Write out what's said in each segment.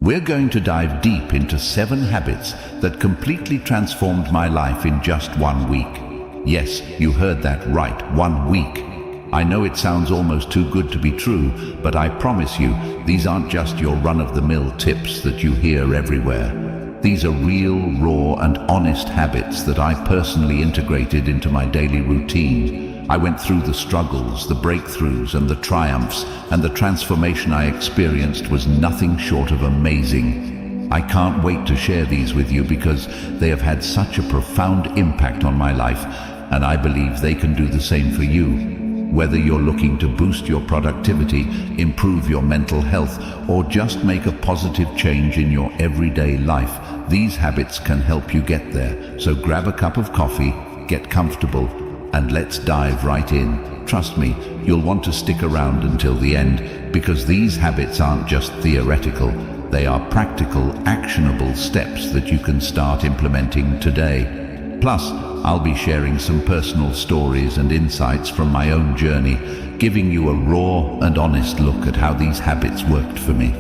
We're going to dive deep into 7 habits that completely transformed my life in just 1 week. Yes, you heard that right, 1 week. I know it sounds almost too good to be true, but I promise you, these aren't just your run-of-the-mill tips that you hear everywhere. These are real, raw, and honest habits that I personally integrated into my daily routine. I went through the struggles, the breakthroughs, and the triumphs, and the transformation I experienced was nothing short of amazing. I can't wait to share these with you because they have had such a profound impact on my life, and I believe they can do the same for you. Whether you're looking to boost your productivity, improve your mental health, or just make a positive change in your everyday life, these habits can help you get there. So grab a cup of coffee, get comfortable, and let's dive right in. Trust me, you'll want to stick around until the end, because these habits aren't just theoretical. They are practical, actionable steps that you can start implementing today. Plus, I'll be sharing some personal stories and insights from my own journey, giving you a raw and honest look at how these habits worked for me.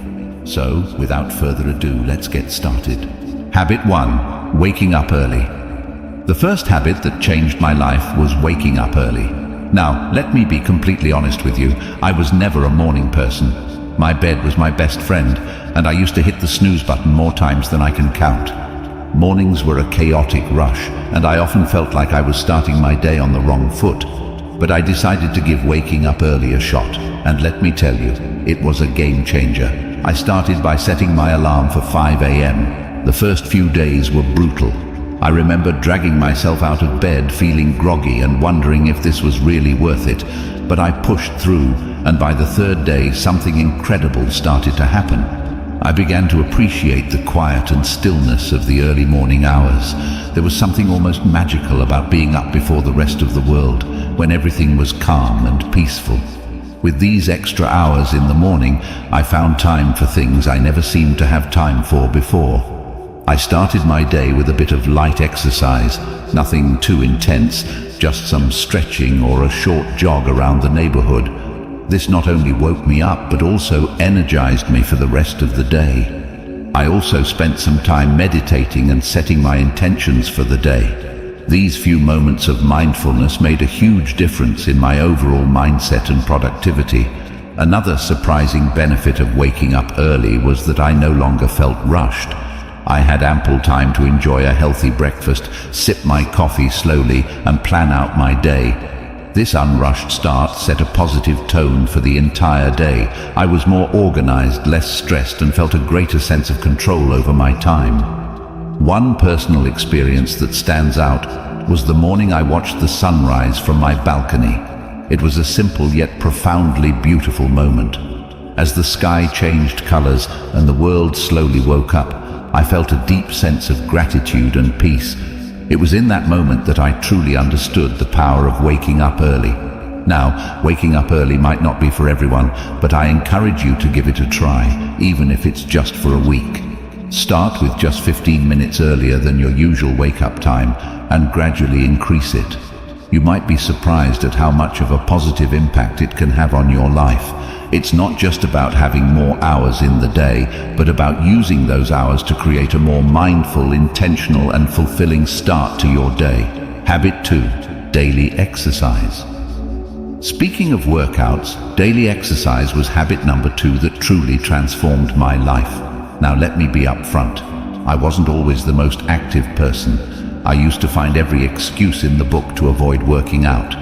So, without further ado, let's get started. Habit 1. Waking up early. The first habit that changed my life was waking up early. Now, let me be completely honest with you, I was never a morning person. My bed was my best friend, and I used to hit the snooze button more times than I can count. Mornings were a chaotic rush, and I often felt like I was starting my day on the wrong foot. But I decided to give waking up early a shot, and let me tell you, it was a game changer. I started by setting my alarm for 5 a.m. The first few days were brutal. I remember dragging myself out of bed feeling groggy and wondering if this was really worth it. But I pushed through, and by the 3rd day, something incredible started to happen. I began to appreciate the quiet and stillness of the early morning hours. There was something almost magical about being up before the rest of the world, when everything was calm and peaceful. With these extra hours in the morning, I found time for things I never seemed to have time for before. I started my day with a bit of light exercise, nothing too intense, just some stretching or a short jog around the neighborhood. This not only woke me up, but also energized me for the rest of the day. I also spent some time meditating and setting my intentions for the day. These few moments of mindfulness made a huge difference in my overall mindset and productivity. Another surprising benefit of waking up early was that I no longer felt rushed. I had ample time to enjoy a healthy breakfast, sip my coffee slowly, and plan out my day. This unrushed start set a positive tone for the entire day. I was more organized, less stressed, and felt a greater sense of control over my time. One personal experience that stands out was the morning I watched the sunrise from my balcony. It was a simple yet profoundly beautiful moment. As the sky changed colors and the world slowly woke up, I felt a deep sense of gratitude and peace. It was in that moment that I truly understood the power of waking up early. Now, waking up early might not be for everyone, but I encourage you to give it a try, even if it's just for a week. Start with just 15 minutes earlier than your usual wake-up time and gradually increase it. You might be surprised at how much of a positive impact it can have on your life. It's not just about having more hours in the day, but about using those hours to create a more mindful, intentional, and fulfilling start to your day. Habit 2. Daily exercise. Speaking of workouts, daily exercise was habit number 2 that truly transformed my life. Now let me be upfront. I wasn't always the most active person. I used to find every excuse in the book to avoid working out.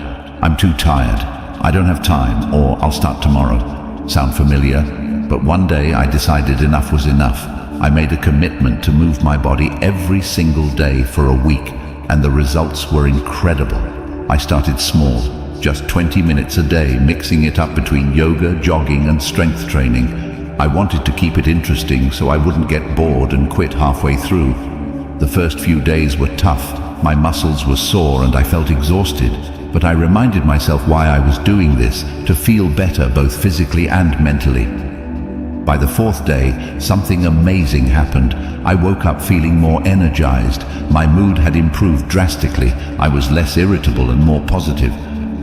I'm too tired, I don't have time, or I'll start tomorrow. Sound familiar? But one day I decided enough was enough. I made a commitment to move my body every single day for a week, and the results were incredible. I started small, just 20 minutes a day, mixing it up between yoga, jogging, and strength training. I wanted to keep it interesting so I wouldn't get bored and quit halfway through. The first few days were tough. My muscles were sore and I felt exhausted. But I reminded myself why I was doing this, to feel better both physically and mentally. By the 4th day, something amazing happened. I woke up feeling more energized. My mood had improved drastically. I was less irritable and more positive.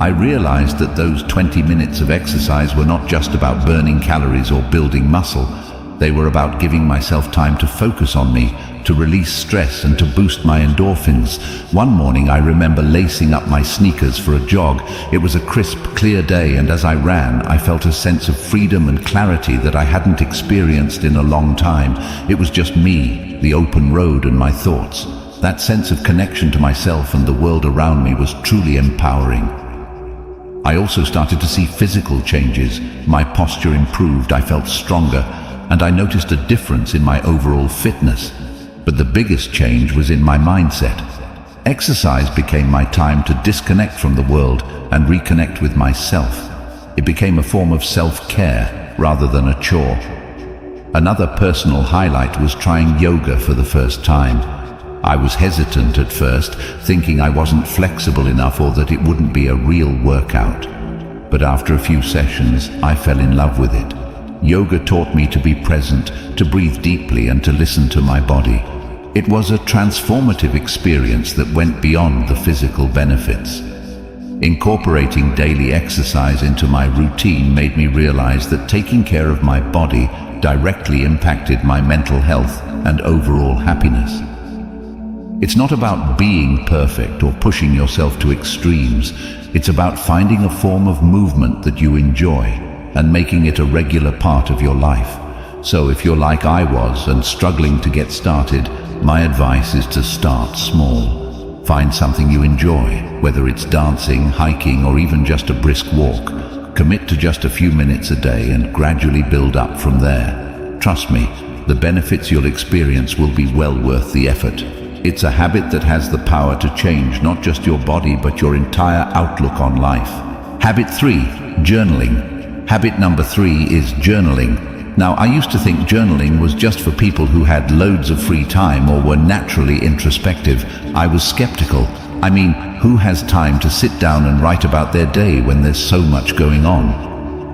I realized that those 20 minutes of exercise were not just about burning calories or building muscle. They were about giving myself time to focus on me, to release stress and to boost my endorphins. One morning I remember lacing up my sneakers for a jog. It was a crisp, clear day, and as I ran, I felt a sense of freedom and clarity that I hadn't experienced in a long time. It was just me, the open road, and my thoughts. That sense of connection to myself and the world around me was truly empowering. I also started to see physical changes. My posture improved, I felt stronger, and I noticed a difference in my overall fitness. But the biggest change was in my mindset. Exercise became my time to disconnect from the world and reconnect with myself. It became a form of self-care rather than a chore. Another personal highlight was trying yoga for the first time. I was hesitant at first, thinking I wasn't flexible enough or that it wouldn't be a real workout. But after a few sessions, I fell in love with it. Yoga taught me to be present, to breathe deeply, and to listen to my body. It was a transformative experience that went beyond the physical benefits. Incorporating daily exercise into my routine made me realize that taking care of my body directly impacted my mental health and overall happiness. It's not about being perfect or pushing yourself to extremes. It's about finding a form of movement that you enjoy and making it a regular part of your life. So if you're like I was and struggling to get started, my advice is to start small. Find something you enjoy, whether it's dancing, hiking, or even just a brisk walk. Commit to just a few minutes a day and gradually build up from there. Trust me, the benefits you'll experience will be well worth the effort. It's a habit that has the power to change not just your body but your entire outlook on life. Habit 3, journaling. Habit number 3 is journaling. Now, I used to think journaling was just for people who had loads of free time or were naturally introspective. I was skeptical. I mean, who has time to sit down and write about their day when there's so much going on?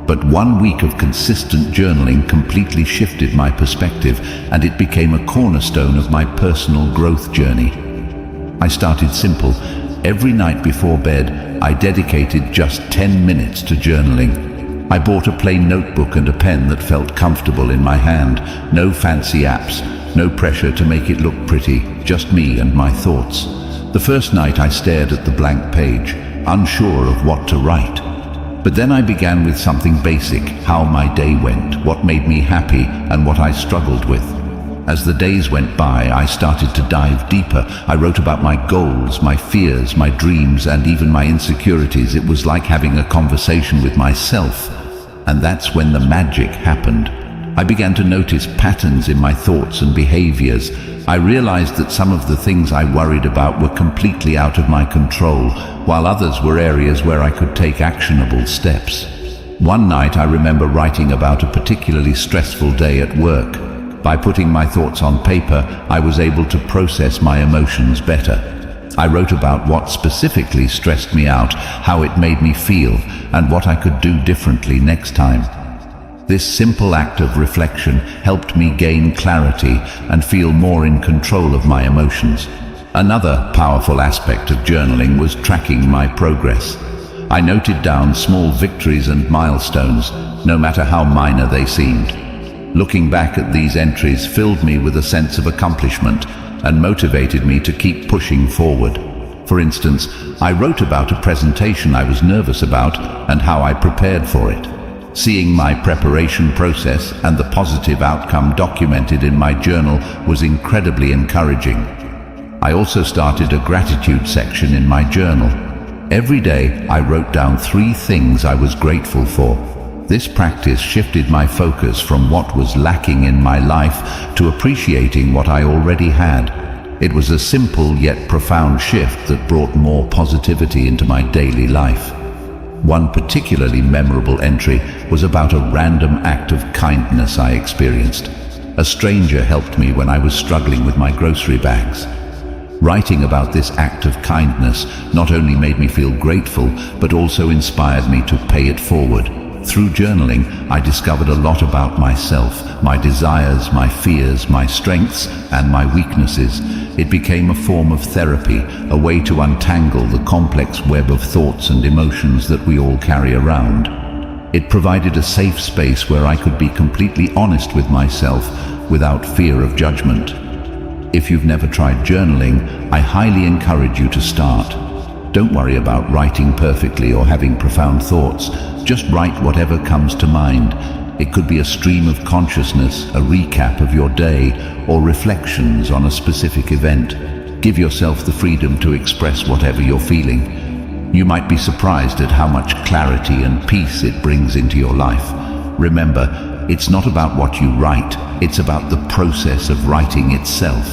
But 1 week of consistent journaling completely shifted my perspective, and it became a cornerstone of my personal growth journey. I started simple. Every night before bed, I dedicated just 10 minutes to journaling. I bought a plain notebook and a pen that felt comfortable in my hand. No fancy apps, no pressure to make it look pretty, just me and my thoughts. The first night I stared at the blank page, unsure of what to write. But then I began with something basic, how my day went, what made me happy, and what I struggled with. As the days went by, I started to dive deeper. I wrote about my goals, my fears, my dreams, and even my insecurities. It was like having a conversation with myself. And that's when the magic happened. I began to notice patterns in my thoughts and behaviors. I realized that some of the things I worried about were completely out of my control, while others were areas where I could take actionable steps. One night I remember writing about a particularly stressful day at work. By putting my thoughts on paper, I was able to process my emotions better. I wrote about what specifically stressed me out, how it made me feel, and what I could do differently next time. This simple act of reflection helped me gain clarity and feel more in control of my emotions. Another powerful aspect of journaling was tracking my progress. I noted down small victories and milestones, no matter how minor they seemed. Looking back at these entries filled me with a sense of accomplishment and motivated me to keep pushing forward. For instance, I wrote about a presentation I was nervous about and how I prepared for it. Seeing my preparation process and the positive outcome documented in my journal was incredibly encouraging. I also started a gratitude section in my journal. Every day, I wrote down 3 things I was grateful for. This practice shifted my focus from what was lacking in my life to appreciating what I already had. It was a simple yet profound shift that brought more positivity into my daily life. One particularly memorable entry was about a random act of kindness I experienced. A stranger helped me when I was struggling with my grocery bags. Writing about this act of kindness not only made me feel grateful, but also inspired me to pay it forward. Through journaling, I discovered a lot about myself, my desires, my fears, my strengths, and my weaknesses. It became a form of therapy, a way to untangle the complex web of thoughts and emotions that we all carry around. It provided a safe space where I could be completely honest with myself without fear of judgment. If you've never tried journaling, I highly encourage you to start. Don't worry about writing perfectly or having profound thoughts. Just write whatever comes to mind. It could be a stream of consciousness, a recap of your day, or reflections on a specific event. Give yourself the freedom to express whatever you're feeling. You might be surprised at how much clarity and peace it brings into your life. Remember, it's not about what you write, it's about the process of writing itself.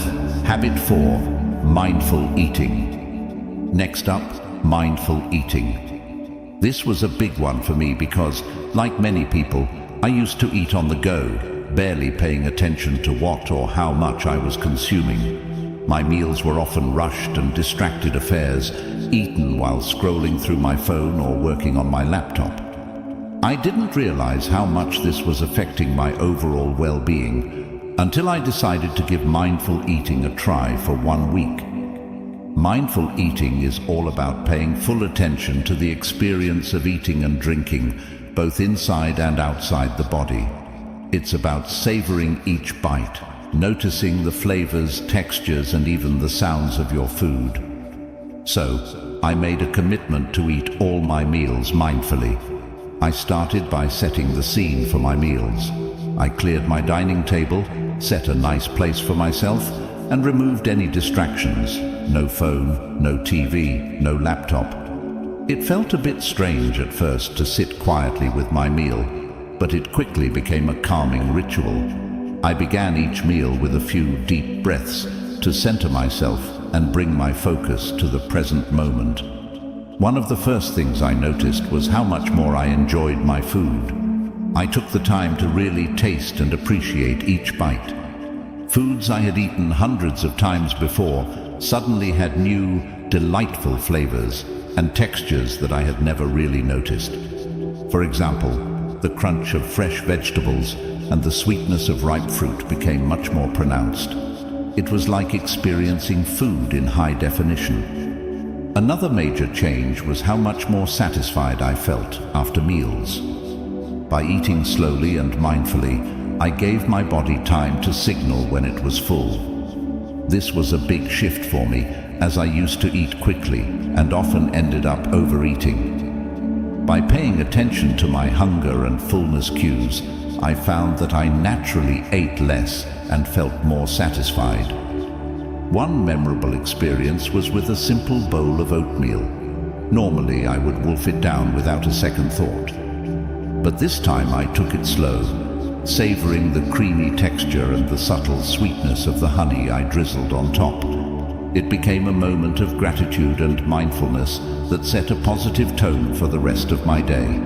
Habit 4. Mindful eating. Next up, mindful eating. This was a big one for me because, like many people, I used to eat on the go, barely paying attention to what or how much I was consuming. My meals were often rushed and distracted affairs, eaten while scrolling through my phone or working on my laptop. I didn't realize how much this was affecting my overall well-being until I decided to give mindful eating a try for 1 week. Mindful eating is all about paying full attention to the experience of eating and drinking, both inside and outside the body. It's about savoring each bite, noticing the flavors, textures, and even the sounds of your food. So, I made a commitment to eat all my meals mindfully. I started by setting the scene for my meals. I cleared my dining table, set a nice place for myself, and removed any distractions. No phone, no TV, no laptop. It felt a bit strange at first to sit quietly with my meal, but it quickly became a calming ritual. I began each meal with a few deep breaths to center myself and bring my focus to the present moment. One of the first things I noticed was how much more I enjoyed my food. I took the time to really taste and appreciate each bite. Foods I had eaten hundreds of times before suddenly had new, delightful flavors and textures that I had never really noticed. For example, the crunch of fresh vegetables and the sweetness of ripe fruit became much more pronounced. It was like experiencing food in high definition. Another major change was how much more satisfied I felt after meals. By eating slowly and mindfully, I gave my body time to signal when it was full. This was a big shift for me, as I used to eat quickly and often ended up overeating. By paying attention to my hunger and fullness cues, I found that I naturally ate less and felt more satisfied. One memorable experience was with a simple bowl of oatmeal. Normally, I would wolf it down without a second thought. But this time I took it slow, savoring the creamy texture and the subtle sweetness of the honey I drizzled on top. It became a moment of gratitude and mindfulness that set a positive tone for the rest of my day.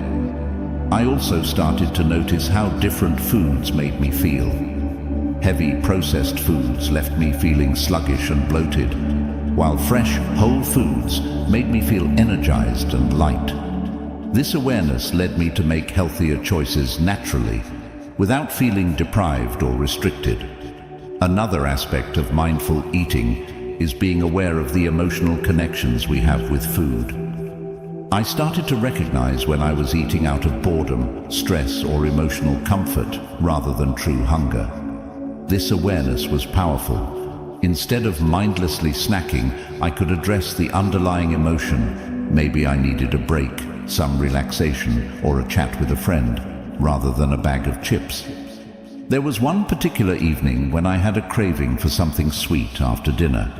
I also started to notice how different foods made me feel. Heavy processed foods left me feeling sluggish and bloated, while fresh, whole foods made me feel energized and light. This awareness led me to make healthier choices naturally, without feeling deprived or restricted. Another aspect of mindful eating is being aware of the emotional connections we have with food. I started to recognize when I was eating out of boredom, stress, or emotional comfort rather than true hunger. This awareness was powerful. Instead of mindlessly snacking, I could address the underlying emotion. Maybe I needed a break, some relaxation, or a chat with a friend, rather than a bag of chips. There was one particular evening when I had a craving for something sweet after dinner.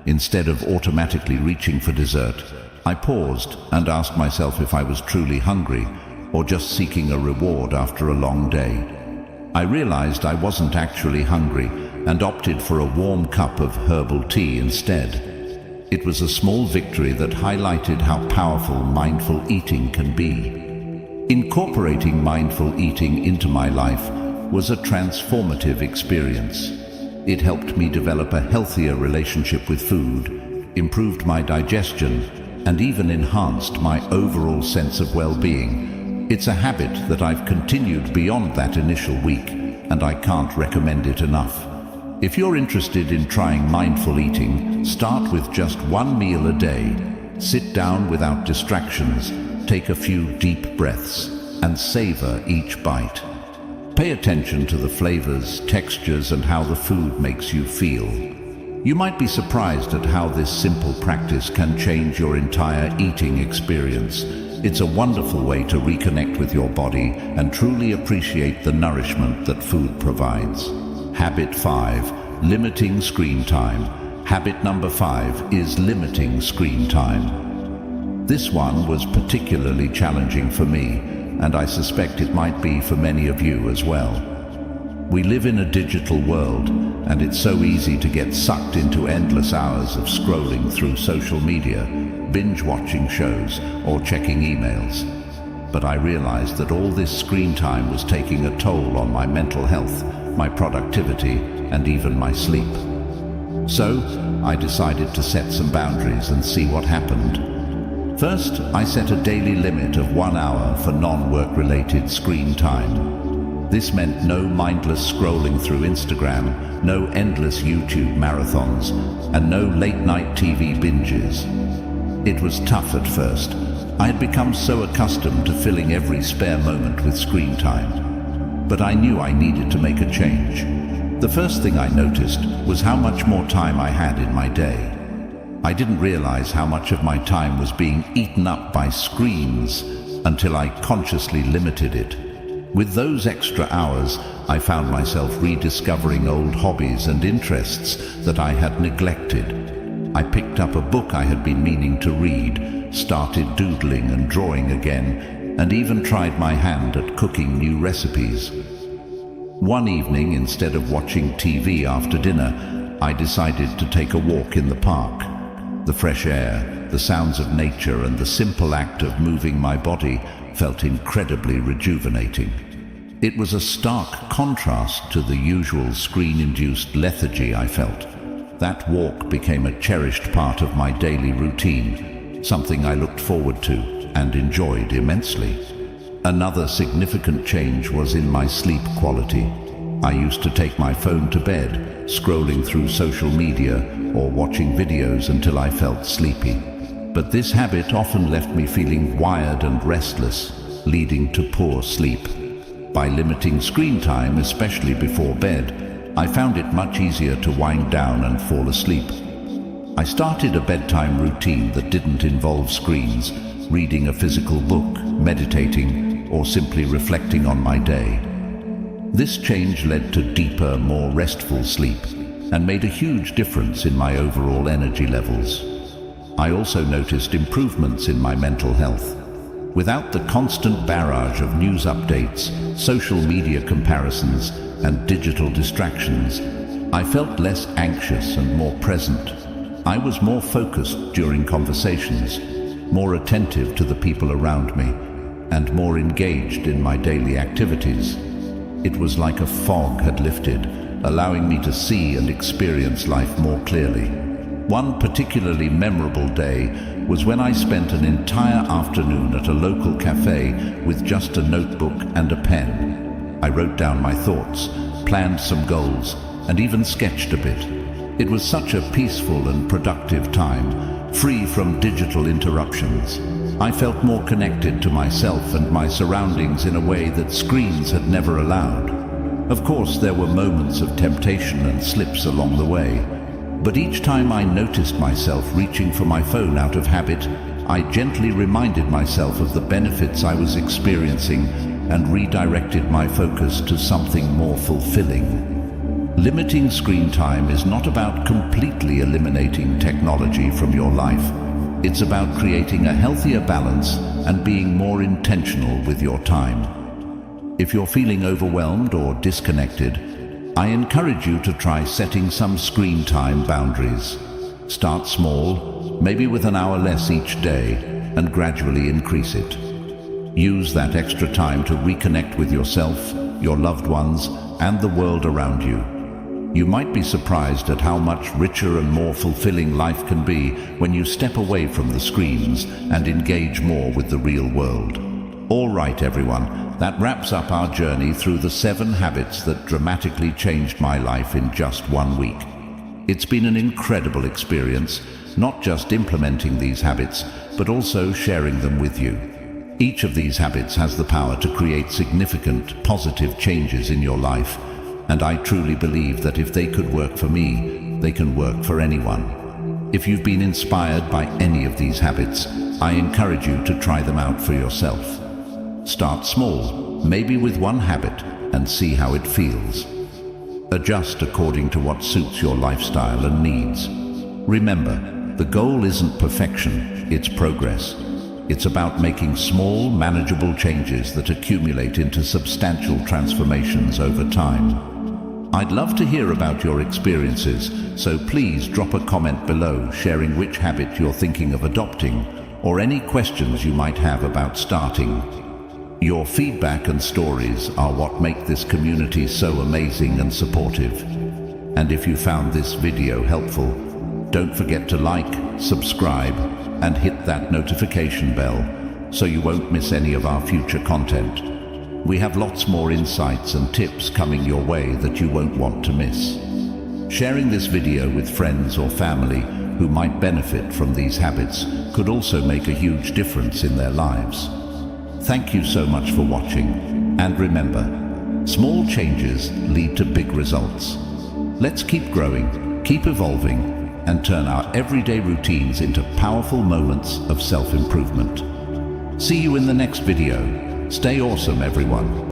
Instead of automatically reaching for dessert, I paused and asked myself if I was truly hungry or just seeking a reward after a long day. I realized I wasn't actually hungry and opted for a warm cup of herbal tea instead. It was a small victory that highlighted how powerful mindful eating can be. Incorporating mindful eating into my life was a transformative experience. It helped me develop a healthier relationship with food, improved my digestion, and even enhanced my overall sense of well-being. It's a habit that I've continued beyond that initial week, and I can't recommend it enough. If you're interested in trying mindful eating, start with just one meal a day. Sit down without distractions. Take a few deep breaths. and savor each bite. Pay attention to the flavors, textures, and how the food makes you feel. You might be surprised at how this simple practice can change your entire eating experience. It's a wonderful way to reconnect with your body and truly appreciate the nourishment that food provides. Habit 5. Limiting screen time. Habit number 5 is limiting screen time. This one was particularly challenging for me, and I suspect it might be for many of you as well. We live in a digital world, and it's so easy to get sucked into endless hours of scrolling through social media, binge-watching shows, or checking emails. But I realized that all this screen time was taking a toll on my mental health, my productivity, and even my sleep. So, I decided to set some boundaries and see what happened. First, I set a daily limit of 1 hour for non-work-related screen time. This meant no mindless scrolling through Instagram, no endless YouTube marathons, and no late-night TV binges. It was tough at first. I had become so accustomed to filling every spare moment with screen time. But I knew I needed to make a change. The first thing I noticed was how much more time I had in my day. I didn't realize how much of my time was being eaten up by screens until I consciously limited it. With those extra hours, I found myself rediscovering old hobbies and interests that I had neglected. I picked up a book I had been meaning to read, started doodling and drawing again, and even tried my hand at cooking new recipes. One evening, instead of watching TV after dinner, I decided to take a walk in the park. The fresh air, the sounds of nature, and the simple act of moving my body felt incredibly rejuvenating. It was a stark contrast to the usual screen-induced lethargy I felt. That walk became a cherished part of my daily routine, something I looked forward to and enjoyed immensely. Another significant change was in my sleep quality. I used to take my phone to bed, scrolling through social media or watching videos until I felt sleepy. But this habit often left me feeling wired and restless, leading to poor sleep. By limiting screen time, especially before bed, I found it much easier to wind down and fall asleep. I started a bedtime routine that didn't involve screens, reading a physical book, meditating, or simply reflecting on my day. This change led to deeper, more restful sleep and made a huge difference in my overall energy levels. I also noticed improvements in my mental health. Without the constant barrage of news updates, social media comparisons, and digital distractions, I felt less anxious and more present. I was more focused during conversations, more attentive to the people around me, and more engaged in my daily activities. It was like a fog had lifted, allowing me to see and experience life more clearly. One particularly memorable day was when I spent an entire afternoon at a local cafe with just a notebook and a pen. I wrote down my thoughts, planned some goals, and even sketched a bit. It was such a peaceful and productive time, free from digital interruptions. I felt more connected to myself and my surroundings in a way that screens had never allowed. Of course, there were moments of temptation and slips along the way, but each time I noticed myself reaching for my phone out of habit, I gently reminded myself of the benefits I was experiencing and redirected my focus to something more fulfilling. Limiting screen time is not about completely eliminating technology from your life. It's about creating a healthier balance and being more intentional with your time. If you're feeling overwhelmed or disconnected, I encourage you to try setting some screen time boundaries. Start small, maybe with an hour less each day, and gradually increase it. Use that extra time to reconnect with yourself, your loved ones, and the world around you. You might be surprised at how much richer and more fulfilling life can be when you step away from the screens and engage more with the real world. All right, everyone, that wraps up our journey through the 7 habits that dramatically changed my life in just 1 week. It's been an incredible experience, not just implementing these habits, but also sharing them with you. Each of these habits has the power to create significant, positive changes in your life, and I truly believe that if they could work for me, they can work for anyone. If you've been inspired by any of these habits, I encourage you to try them out for yourself. Start small, maybe with one habit, and see how it feels. Adjust according to what suits your lifestyle and needs. Remember, the goal isn't perfection, it's progress. It's about making small, manageable changes that accumulate into substantial transformations over time. I'd love to hear about your experiences, so please drop a comment below sharing which habit you're thinking of adopting or any questions you might have about starting. Your feedback and stories are what make this community so amazing and supportive. And if you found this video helpful, don't forget to like, subscribe, and hit that notification bell so you won't miss any of our future content. We have lots more insights and tips coming your way that you won't want to miss. Sharing this video with friends or family who might benefit from these habits could also make a huge difference in their lives. Thank you so much for watching, and remember, small changes lead to big results. Let's keep growing, keep evolving, and turn our everyday routines into powerful moments of self-improvement. See you in the next video. Stay awesome, everyone.